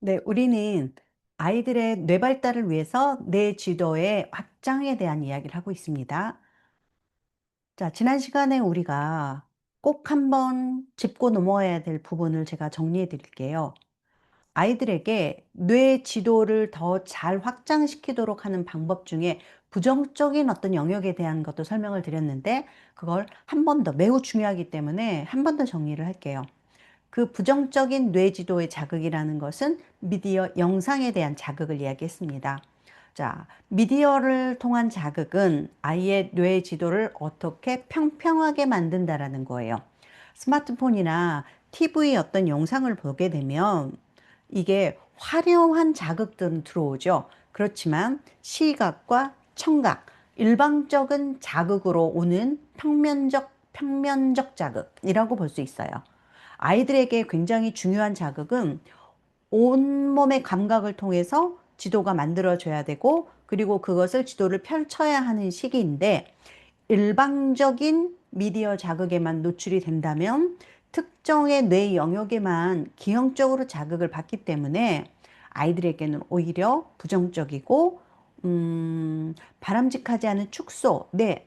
네, 우리는 아이들의 뇌 발달을 위해서 뇌 지도의 확장에 대한 이야기를 하고 있습니다. 자, 지난 시간에 우리가 꼭 한번 짚고 넘어야 될 부분을 제가 정리해 드릴게요. 아이들에게 뇌 지도를 더 잘 확장시키도록 하는 방법 중에 부정적인 어떤 영역에 대한 것도 설명을 드렸는데, 그걸 한 번 더, 매우 중요하기 때문에 한 번 더 정리를 할게요. 그 부정적인 뇌지도의 자극이라는 것은 미디어 영상에 대한 자극을 이야기했습니다. 자, 미디어를 통한 자극은 아이의 뇌지도를 어떻게 평평하게 만든다라는 거예요. 스마트폰이나 TV 어떤 영상을 보게 되면 이게 화려한 자극들은 들어오죠. 그렇지만 시각과 청각, 일방적인 자극으로 오는 평면적 자극이라고 볼 수 있어요. 아이들에게 굉장히 중요한 자극은 온몸의 감각을 통해서 지도가 만들어져야 되고, 그리고 그것을 지도를 펼쳐야 하는 시기인데, 일방적인 미디어 자극에만 노출이 된다면 특정의 뇌 영역에만 기형적으로 자극을 받기 때문에 아이들에게는 오히려 부정적이고 바람직하지 않은 축소, 네,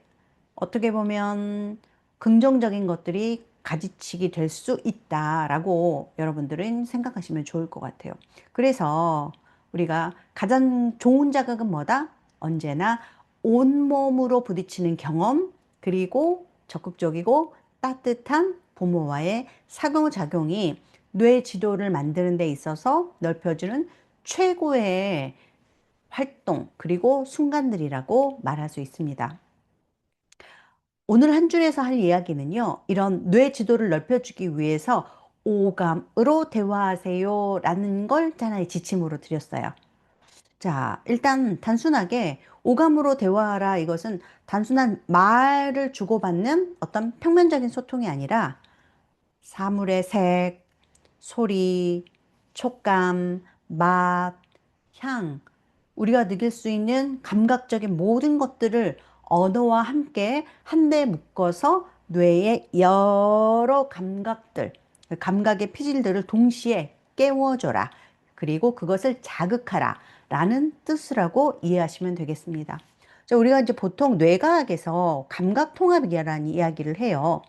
어떻게 보면 긍정적인 것들이 가지치기 될 수 있다라고 여러분들은 생각하시면 좋을 것 같아요. 그래서 우리가 가장 좋은 자극은 뭐다? 언제나 온몸으로 부딪히는 경험, 그리고 적극적이고 따뜻한 부모와의 상호작용이 뇌 지도를 만드는 데 있어서 넓혀주는 최고의 활동, 그리고 순간들이라고 말할 수 있습니다. 오늘 한 줄에서 할 이야기는요, 이런 뇌 지도를 넓혀주기 위해서 오감으로 대화하세요 라는 걸 하나의 지침으로 드렸어요. 자, 일단 단순하게 오감으로 대화하라, 이것은 단순한 말을 주고받는 어떤 평면적인 소통이 아니라 사물의 색, 소리, 촉감, 맛, 향, 우리가 느낄 수 있는 감각적인 모든 것들을 언어와 함께 한데 묶어서 뇌의 여러 감각들, 감각의 피질들을 동시에 깨워줘라. 그리고 그것을 자극하라. 라는 뜻이라고 이해하시면 되겠습니다. 자, 우리가 이제 보통 뇌과학에서 감각통합이라는 이야기를 해요.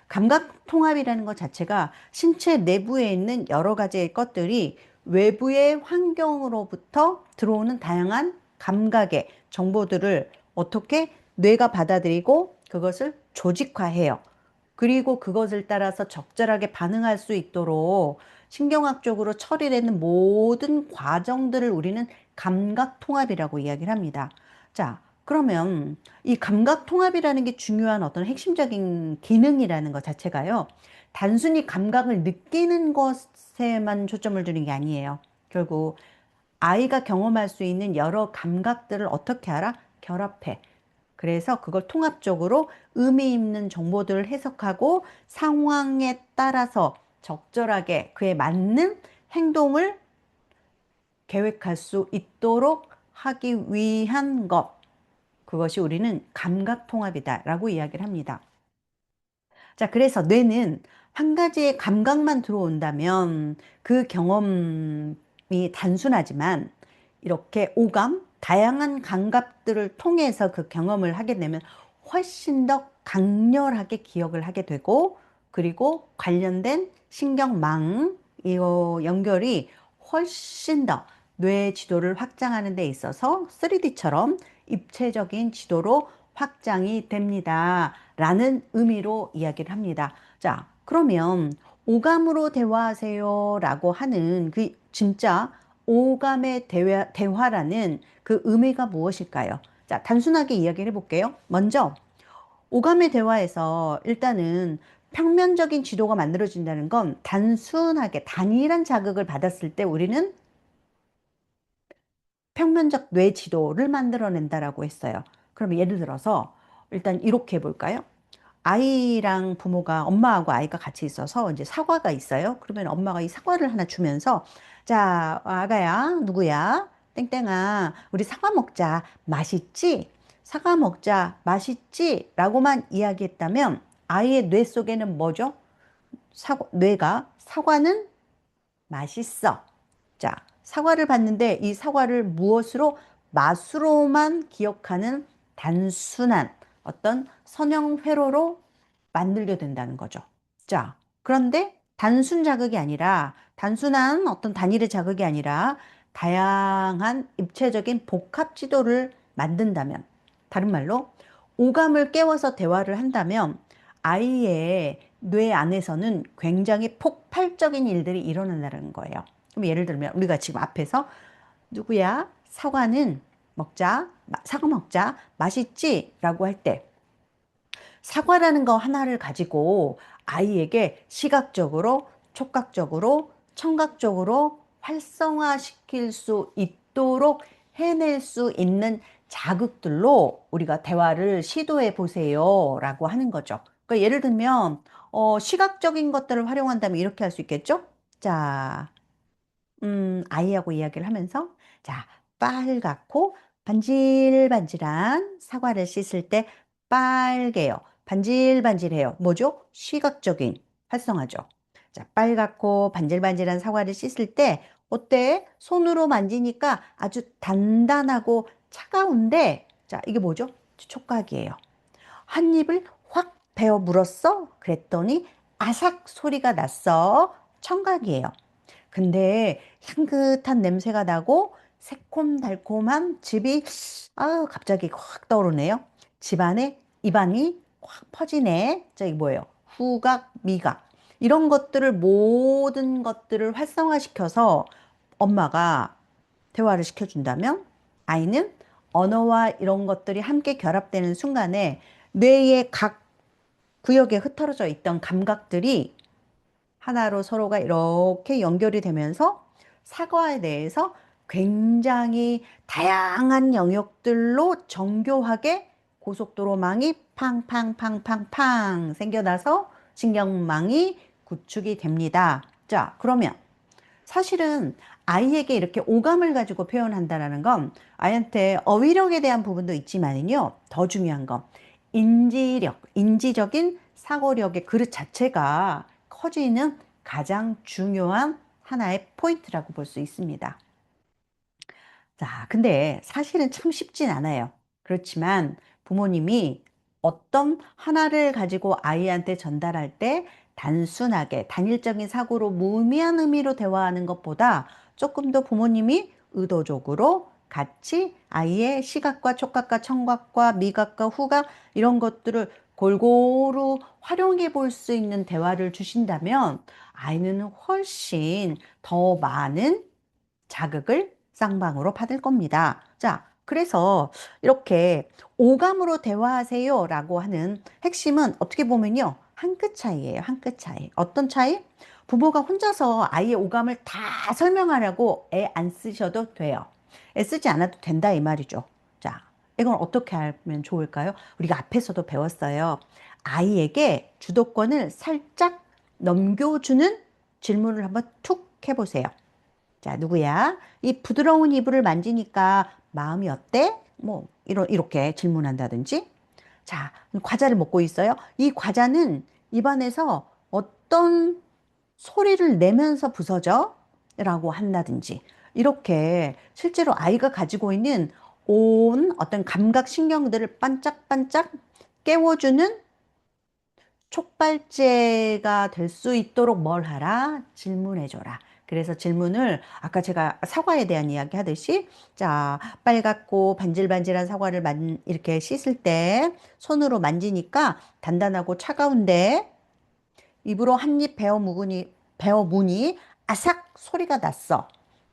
감각통합이라는 것 자체가 신체 내부에 있는 여러 가지의 것들이 외부의 환경으로부터 들어오는 다양한 감각의 정보들을 어떻게 뇌가 받아들이고 그것을 조직화해요. 그리고 그것을 따라서 적절하게 반응할 수 있도록 신경학적으로 처리되는 모든 과정들을 우리는 감각통합이라고 이야기를 합니다. 자, 그러면 이 감각통합이라는 게 중요한 어떤 핵심적인 기능이라는 것 자체가요, 단순히 감각을 느끼는 것에만 초점을 두는 게 아니에요. 결국 아이가 경험할 수 있는 여러 감각들을 어떻게 알아? 결합해. 그래서 그걸 통합적으로 의미 있는 정보들을 해석하고 상황에 따라서 적절하게 그에 맞는 행동을 계획할 수 있도록 하기 위한 것. 그것이 우리는 감각통합이다라고 이야기를 합니다. 자, 그래서 뇌는 한 가지의 감각만 들어온다면 그 경험이 단순하지만 이렇게 오감, 다양한 감각들을 통해서 그 경험을 하게 되면 훨씬 더 강렬하게 기억을 하게 되고, 그리고 관련된 신경망, 이 연결이 훨씬 더 뇌 지도를 확장하는 데 있어서 3D처럼 입체적인 지도로 확장이 됩니다. 라는 의미로 이야기를 합니다. 자, 그러면 오감으로 대화하세요 라고 하는 그 진짜 오감의 대화라는 그 의미가 무엇일까요? 자, 단순하게 이야기를 해볼게요. 먼저, 오감의 대화에서 일단은 평면적인 지도가 만들어진다는 건 단순하게 단일한 자극을 받았을 때 우리는 평면적 뇌 지도를 만들어낸다라고 했어요. 그럼 예를 들어서 일단 이렇게 해볼까요? 아이랑 부모가, 엄마하고 아이가 같이 있어서 이제 사과가 있어요. 그러면 엄마가 이 사과를 하나 주면서, 자, 아가야, 누구야? 땡땡아, 우리 사과 먹자. 맛있지? 사과 먹자. 맛있지? 라고만 이야기했다면 아이의 뇌 속에는 뭐죠? 뇌가 사과는 맛있어. 자, 사과를 봤는데 이 사과를 무엇으로? 맛으로만 기억하는 단순한 어떤 선형 회로로 만들게 된다는 거죠. 자, 그런데 단순 자극이 아니라 단순한 어떤 단일의 자극이 아니라 다양한 입체적인 복합 지도를 만든다면, 다른 말로 오감을 깨워서 대화를 한다면 아이의 뇌 안에서는 굉장히 폭발적인 일들이 일어난다는 거예요. 그럼 예를 들면 우리가 지금 앞에서 누구야? 사과는 먹자. 사과 먹자. 맛있지? 라고 할 때 사과라는 거 하나를 가지고 아이에게 시각적으로, 촉각적으로, 청각적으로 활성화시킬 수 있도록 해낼 수 있는 자극들로 우리가 대화를 시도해 보세요 라고 하는 거죠. 그러니까 예를 들면 시각적인 것들을 활용한다면 이렇게 할 수 있겠죠? 자, 아이하고 이야기를 하면서, 자, 빨갛고 반질반질한 사과를 씻을 때 빨개요. 반질반질해요. 뭐죠? 시각적인 활성화죠. 자, 빨갛고 반질반질한 사과를 씻을 때 어때? 손으로 만지니까 아주 단단하고 차가운데, 자, 이게 뭐죠? 촉각이에요. 한 입을 확 베어 물었어? 그랬더니 아삭 소리가 났어. 청각이에요. 근데 향긋한 냄새가 나고 새콤달콤한 즙이 갑자기 확 떠오르네요. 집안에 입안이 확 퍼지네. 저기 뭐예요? 후각, 미각. 이런 것들을 모든 것들을 활성화시켜서 엄마가 대화를 시켜준다면 아이는 언어와 이런 것들이 함께 결합되는 순간에 뇌의 각 구역에 흩어져 있던 감각들이 하나로 서로가 이렇게 연결이 되면서 사과에 대해서 굉장히 다양한 영역들로 정교하게 고속도로망이 팡팡팡팡팡 생겨나서 신경망이 구축이 됩니다. 자, 그러면 사실은 아이에게 이렇게 오감을 가지고 표현한다는 건 아이한테 어휘력에 대한 부분도 있지만요. 더 중요한 건 인지력, 인지적인 사고력의 그릇 자체가 커지는 가장 중요한 하나의 포인트라고 볼 수 있습니다. 자, 근데 사실은 참 쉽진 않아요. 그렇지만 부모님이 어떤 하나를 가지고 아이한테 전달할 때 단순하게 단일적인 사고로 무의미한 의미로 대화하는 것보다 조금 더 부모님이 의도적으로 같이 아이의 시각과 촉각과 청각과 미각과 후각 이런 것들을 골고루 활용해 볼 수 있는 대화를 주신다면 아이는 훨씬 더 많은 자극을 쌍방으로 받을 겁니다. 자, 그래서 이렇게 오감으로 대화하세요 라고 하는 핵심은 어떻게 보면요. 한 끗 차이예요. 한 끗 차이. 어떤 차이? 부모가 혼자서 아이의 오감을 다 설명하려고 애 안 쓰셔도 돼요. 애 쓰지 않아도 된다 이 말이죠. 자, 이건 어떻게 하면 좋을까요? 우리가 앞에서도 배웠어요. 아이에게 주도권을 살짝 넘겨주는 질문을 한번 툭 해보세요. 자, 누구야? 이 부드러운 이불을 만지니까 마음이 어때? 뭐, 이렇게 질문한다든지. 자, 과자를 먹고 있어요. 이 과자는 입안에서 어떤 소리를 내면서 부서져? 라고 한다든지. 이렇게 실제로 아이가 가지고 있는 온 어떤 감각 신경들을 반짝반짝 깨워주는 촉발제가 될 수 있도록 뭘 하라? 질문해줘라. 그래서 질문을 아까 제가 사과에 대한 이야기 하듯이 자, 빨갛고 반질반질한 사과를 이렇게 씻을 때 손으로 만지니까 단단하고 차가운데 입으로 한 입 베어 무니 아삭 소리가 났어.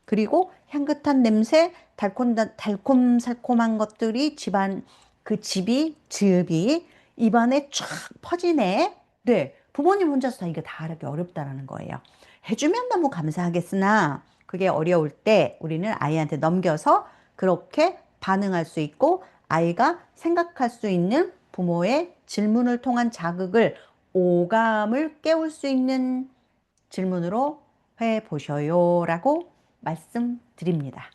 그리고 향긋한 냄새, 달콤살콤한 것들이 집안, 그 즙이 입안에 쫙 퍼지네. 네. 부모님 혼자서 다 이게 다 하기 어렵다라는 거예요. 해주면 너무 감사하겠으나 그게 어려울 때 우리는 아이한테 넘겨서 그렇게 반응할 수 있고 아이가 생각할 수 있는 부모의 질문을 통한 자극을 오감을 깨울 수 있는 질문으로 해 보셔요 라고 말씀드립니다.